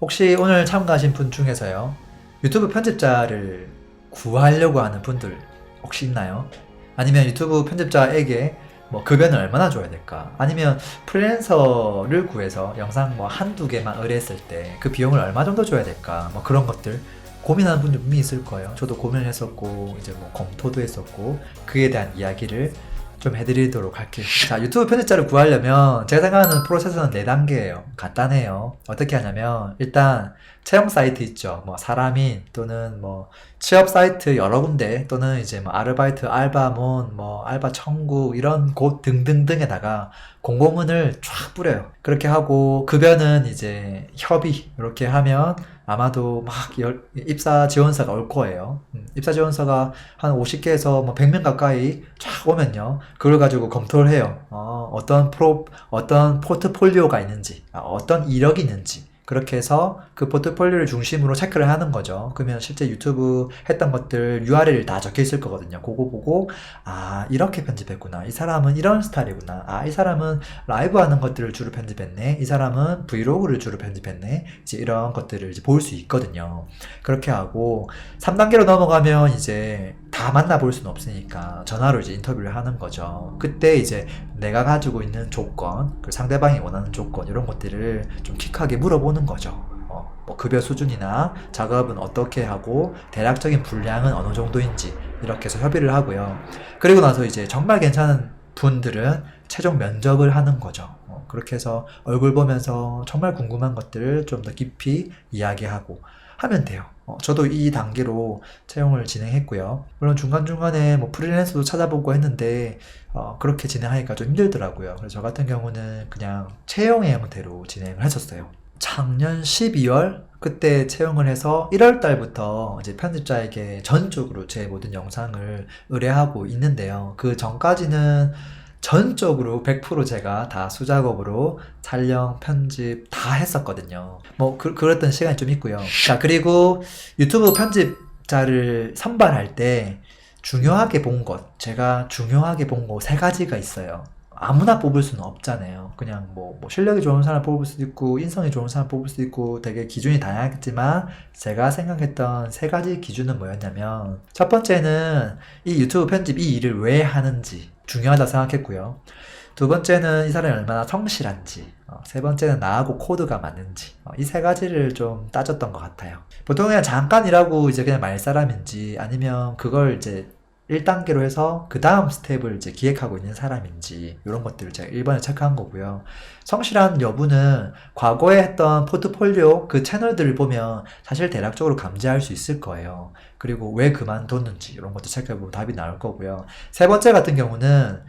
혹시 오늘 참가하신 분 중에서요, 유튜브 편집자를 구하려고 하는 분들 혹시 있나요? 아니면 유튜브 편집자에게 뭐 급여는 얼마나 줘야 될까? 아니면 프리랜서를 구해서 영상 뭐 한두 개만 의뢰했을 때 그 비용을 얼마 정도 줘야 될까? 뭐 그런 것들 고민하는 분들 분명히 있을 거예요. 저도 고민을 했었고, 이제 뭐 검토도 했었고, 그에 대한 이야기를 좀 해드리도록 할게요. 자, 유튜브 편집자를 구하려면 제가 생각하는 프로세스는 4단계예요. 간단해요. 어떻게 하냐면 일단 채용 사이트 있죠. 뭐 사람인 또는 뭐 취업 사이트 여러 군데 또는 이제 뭐 아르바이트, 알바몬, 뭐 알바 천국 이런 곳 등등등에다가 공고문을 쫙 뿌려요. 그렇게 하고 급여는 이제 협의 이렇게 하면 아마도 막 입사 지원서가 올 거예요. 입사 지원서가 한 50개에서 뭐 100명 가까이 쫙 오면요. 그걸 가지고 검토를 해요. 어떤 포트폴리오가 있는지, 어떤 이력이 있는지. 그렇게 해서 그 포트폴리오를 중심으로 체크를 하는 거죠. 그러면 실제 유튜브 했던 것들 URL 다 적혀 있을 거거든요. 그거 보고, 이렇게 편집했구나. 이 사람은 이런 스타일이구나. 이 사람은 라이브 하는 것들을 주로 편집했네. 이 사람은 브이로그를 주로 편집했네. 이제 이런 것들을 이제 볼 수 있거든요. 그렇게 하고, 3단계로 넘어가면 이제 다 만나볼 수는 없으니까 전화로 이제 인터뷰를 하는 거죠. 그때 이제 내가 가지고 있는 조건, 그 상대방이 원하는 조건, 이런 것들을 좀 킥하게 물어보는 거죠. 뭐 급여 수준이나 작업은 어떻게 하고 대략적인 분량은 어느 정도인지 이렇게 해서 협의를 하고요. 그리고 나서 이제 정말 괜찮은 분들은 최종 면접을 하는 거죠. 그렇게 해서 얼굴 보면서 정말 궁금한 것들을 좀 더 깊이 이야기하고 하면 돼요. 저도 이 단계로 채용을 진행했고요. 물론 중간중간에 뭐 프리랜서도 찾아보고 했는데 그렇게 진행하기가 좀 힘들더라고요. 그래서 저 같은 경우는 그냥 채용의 형태로 진행을 했었어요. 작년 12월 그때 채용을 해서 1월 달부터 이제 편집자에게 전적으로 제 모든 영상을 의뢰하고 있는데요. 그 전까지는 전적으로 100% 제가 다 수작업으로 촬영, 편집 다 했었거든요. 뭐 그랬던 시간이 좀 있고요. 자, 그리고 유튜브 편집자를 선발할 때 중요하게 본 것, 제가 중요하게 본 거 3가지가 있어요. 아무나 뽑을 수는 없잖아요. 그냥 뭐 실력이 좋은 사람 뽑을 수도 있고, 인성이 좋은 사람 뽑을 수도 있고, 되게 기준이 다양하겠지만, 제가 생각했던 3가지 기준은 뭐였냐면, 첫 번째는 이 유튜브 편집 이 일을 왜 하는지 중요하다 생각했고요. 두 번째는 이 사람이 얼마나 성실한지, 세 번째는 나하고 코드가 맞는지, 이 3가지를 좀 따졌던 것 같아요. 보통 그냥 잠깐 일하고 이제 그냥 말 사람인지, 아니면 그걸 이제 1단계로 해서 그 다음 스텝을 이제 기획하고 있는 사람인지 이런 것들을 제가 1번에 체크한 거고요. 성실한 여부는 과거에 했던 포트폴리오 그 채널들을 보면 사실 대략적으로 감지할 수 있을 거예요. 그리고 왜 그만뒀는지 이런 것도 체크해보면 답이 나올 거고요. 3번째 같은 경우는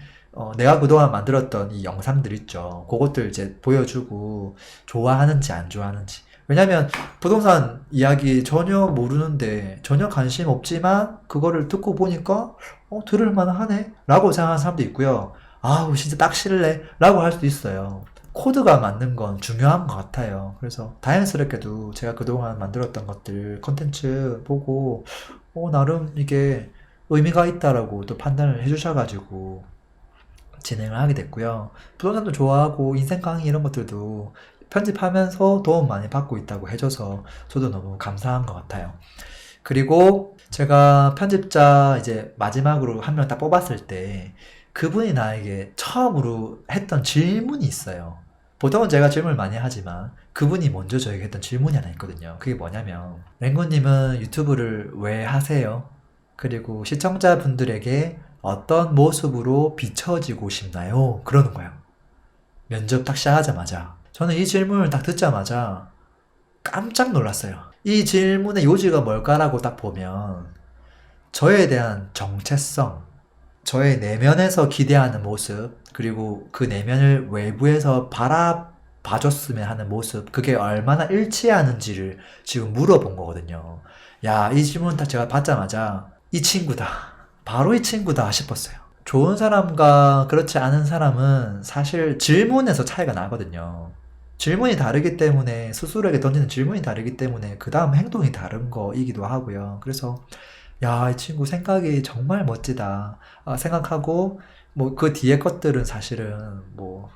내가 그동안 만들었던 이 영상들 있죠. 그것들 이제 보여주고 좋아하는지 안 좋아하는지. 왜냐면 부동산 이야기 전혀 모르는데 전혀 관심 없지만 그거를 듣고 보니까 들을만 하네 라고 생각하는 사람도 있고요. 아우 진짜 딱 싫네 라고 할 수도 있어요. 코드가 맞는 건 중요한 것 같아요. 그래서 다행스럽게도 제가 그동안 만들었던 것들 컨텐츠 보고 나름 이게 의미가 있다라고 또 판단을 해주셔가지고 진행을 하게 됐고요. 부동산도 좋아하고 인생 강의 이런 것들도 편집하면서 도움 많이 받고 있다고 해줘서 저도 너무 감사한 것 같아요. 그리고 제가 편집자 이제 마지막으로 한 명 딱 뽑았을 때 그분이 나에게 처음으로 했던 질문이 있어요. 보통은 제가 질문을 많이 하지만 그분이 먼저 저에게 했던 질문이 하나 있거든요. 그게 뭐냐면 랭구님은 유튜브를 왜 하세요? 그리고 시청자분들에게 어떤 모습으로 비춰지고 싶나요? 그러는 거예요. 면접 딱 시작하자마자. 저는 이 질문을 딱 듣자마자 깜짝 놀랐어요. 이 질문의 요지가 뭘까라고 딱 보면 저에 대한 정체성, 저의 내면에서 기대하는 모습, 그리고 그 내면을 외부에서 바라봐줬으면 하는 모습, 그게 얼마나 일치하는지를 지금 물어본 거거든요. 야, 이 질문 딱 제가 받자마자 이 친구다. 바로 이 친구다 싶었어요. 좋은 사람과 그렇지 않은 사람은 사실 질문에서 차이가 나거든요. 질문이 다르기 때문에 스스로에게 던지는 질문이 다르기 때문에 그 다음 행동이 다른 거이기도 하고요. 그래서 야, 이 친구 생각이 정말 멋지다 생각하고 뭐 그 뒤에 것들은 사실은 뭐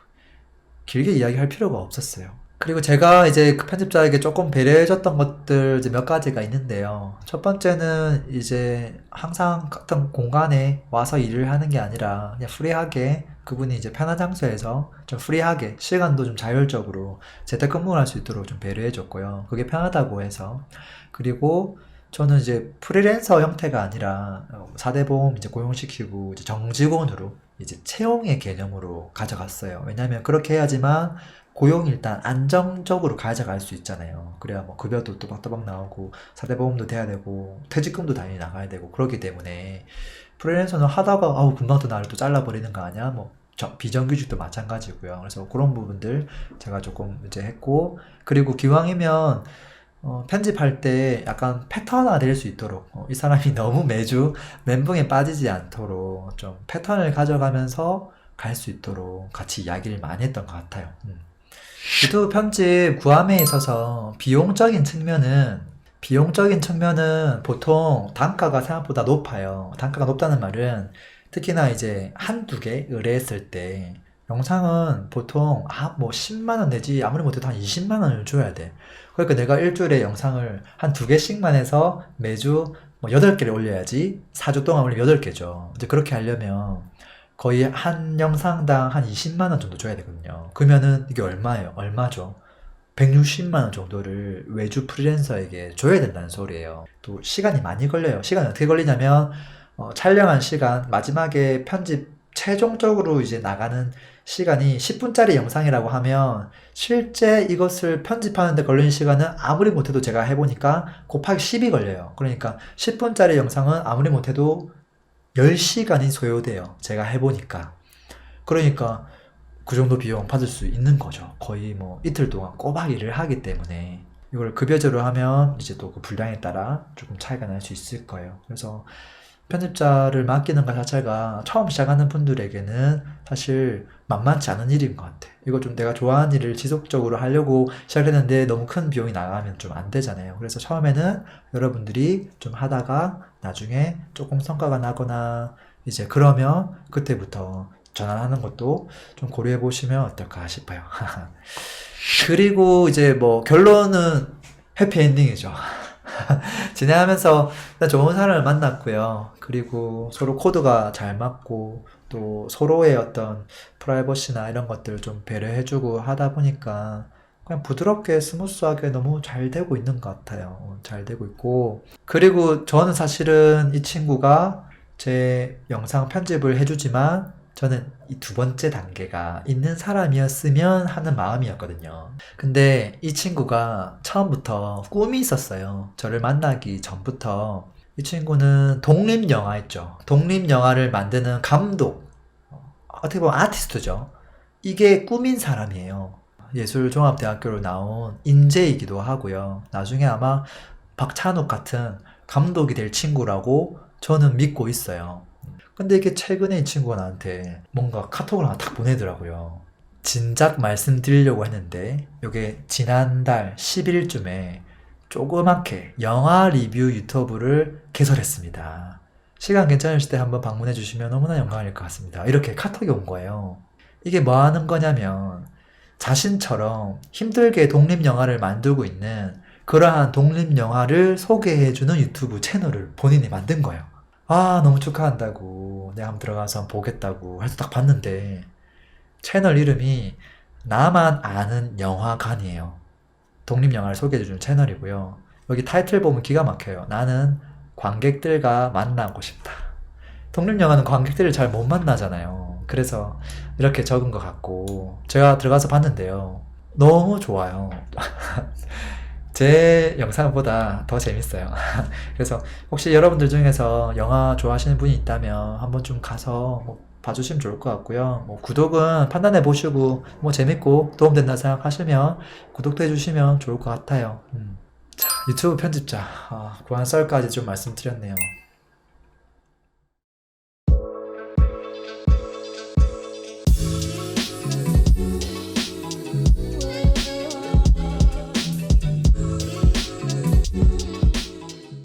길게 이야기할 필요가 없었어요. 그리고 제가 이제 그 편집자에게 조금 배려해줬던 것들 이제 몇 가지가 있는데요. 첫 번째는 이제 항상 같은 공간에 와서 일을 하는 게 아니라 그냥 프리하게 그분이 이제 편한 장소에서 좀 프리하게 시간도 좀 자율적으로 재택근무를 할 수 있도록 좀 배려해줬고요. 그게 편하다고 해서. 그리고 저는 이제 프리랜서 형태가 아니라 4대 보험 이제 고용시키고 이제 정직원으로 이제 채용의 개념으로 가져갔어요. 왜냐면 그렇게 해야지만 고용이 일단 안정적으로 가져갈 수 있잖아요. 그래야 뭐 급여도 또박또박 나오고 4대 보험도 돼야 되고 퇴직금도 당연히 나가야 되고 그렇기 때문에 프리랜서는 하다가 아우 금방 또 나를 또 잘라버리는 거 아니야? 뭐 비정규직도 마찬가지고요. 그래서 그런 부분들 제가 조금 이제 했고 그리고 기왕이면 편집할 때 약간 패턴화 될 수 있도록 이 사람이 너무 매주 멘붕에 빠지지 않도록 좀 패턴을 가져가면서 갈 수 있도록 같이 이야기를 많이 했던 것 같아요. 유튜브 편집 구함에 있어서 비용적인 측면은 보통 단가가 생각보다 높아요. 단가가 높다는 말은 특히나 이제 한두 개 의뢰했을 때 영상은 보통 뭐 10만 원 내지 아무리 못해도 한 20만 원을 줘야 돼. 그러니까 내가 일주일에 영상을 한 두 개씩만 해서 매주 뭐 8개를 올려야지 4주 동안 올리면 8개죠. 이제 그렇게 하려면 거의 한 영상당 한 20만 원 정도 줘야 되거든요. 그러면은 이게 얼마예요? 얼마죠? 160만 원 정도를 외주 프리랜서에게 줘야 된다는 소리예요. 또 시간이 많이 걸려요. 시간이 어떻게 걸리냐면 촬영한 시간, 마지막에 편집 최종적으로 이제 나가는 시간이 10분짜리 영상이라고 하면 실제 이것을 편집하는데 걸리는 시간은 아무리 못해도 제가 해보니까 곱하기 10이 걸려요. 그러니까 10분짜리 영상은 아무리 못해도 10시간이 소요돼요. 제가 해보니까. 그러니까 그 정도 비용 받을 수 있는 거죠. 거의 뭐 이틀 동안 꼬박 일을 하기 때문에 이걸 급여제로 하면 이제 또 그 분량에 따라 조금 차이가 날 수 있을 거예요. 그래서 편집자를 맡기는 것 자체가 처음 시작하는 분들에게는 사실 만만치 않은 일인 것 같아. 이거 좀 내가 좋아하는 일을 지속적으로 하려고 시작했는데 너무 큰 비용이 나가면 좀 안 되잖아요. 그래서 처음에는 여러분들이 좀 하다가 나중에 조금 성과가 나거나 이제 그러면 그때부터 전환하는 것도 좀 고려해 보시면 어떨까 싶어요. 그리고 이제 뭐 결론은 해피엔딩이죠. 진행하면서 일단 좋은 사람을 만났고요. 그리고 서로 코드가 잘 맞고 또 서로의 어떤 프라이버시나 이런 것들을 좀 배려해주고 하다 보니까 그냥 부드럽게 스무스하게 너무 잘 되고 있는 것 같아요. 잘 되고 있고 그리고 저는 사실은 이 친구가 제 영상 편집을 해주지만 저는 이 두 번째 단계가 있는 사람이었으면 하는 마음이었거든요. 근데 이 친구가 처음부터 꿈이 있었어요. 저를 만나기 전부터. 이 친구는 독립영화 있죠. 독립영화를 만드는 감독. 어떻게 보면 아티스트죠. 이게 꿈인 사람이에요. 예술종합대학교로 나온 인재이기도 하고요. 나중에 아마 박찬욱 같은 감독이 될 친구라고 저는 믿고 있어요. 근데 이게 최근에 이 친구가 나한테 뭔가 카톡을 하나 딱 보내더라고요. 진작 말씀드리려고 했는데 이게 지난달 10일쯤에 조그맣게 영화 리뷰 유튜브를 개설했습니다. 시간 괜찮으실 때 한번 방문해 주시면 너무나 영광일 것 같습니다. 이렇게 카톡이 온 거예요. 이게 뭐 하는 거냐면 자신처럼 힘들게 독립영화를 만들고 있는 그러한 독립영화를 소개해주는 유튜브 채널을 본인이 만든 거예요. 아, 너무 축하한다고. 내가 한번 들어가서 한번 보겠다고 해서 딱 봤는데, 채널 이름이 나만 아는 영화관이에요. 독립영화를 소개해주는 채널이고요. 여기 타이틀 보면 기가 막혀요. 나는 관객들과 만나고 싶다. 독립영화는 관객들을 잘 못 만나잖아요. 그래서 이렇게 적은 것 같고, 제가 들어가서 봤는데요. 너무 좋아요. 제 영상보다 더 재밌어요. 그래서 혹시 여러분들 중에서 영화 좋아하시는 분이 있다면 한번 좀 가서 뭐 봐주시면 좋을 것 같고요. 뭐 구독은 판단해 보시고 뭐 재밌고 도움된다 생각하시면 구독도 해주시면 좋을 것 같아요. 자, 유튜브 편집자 구한 썰까지 좀 말씀드렸네요.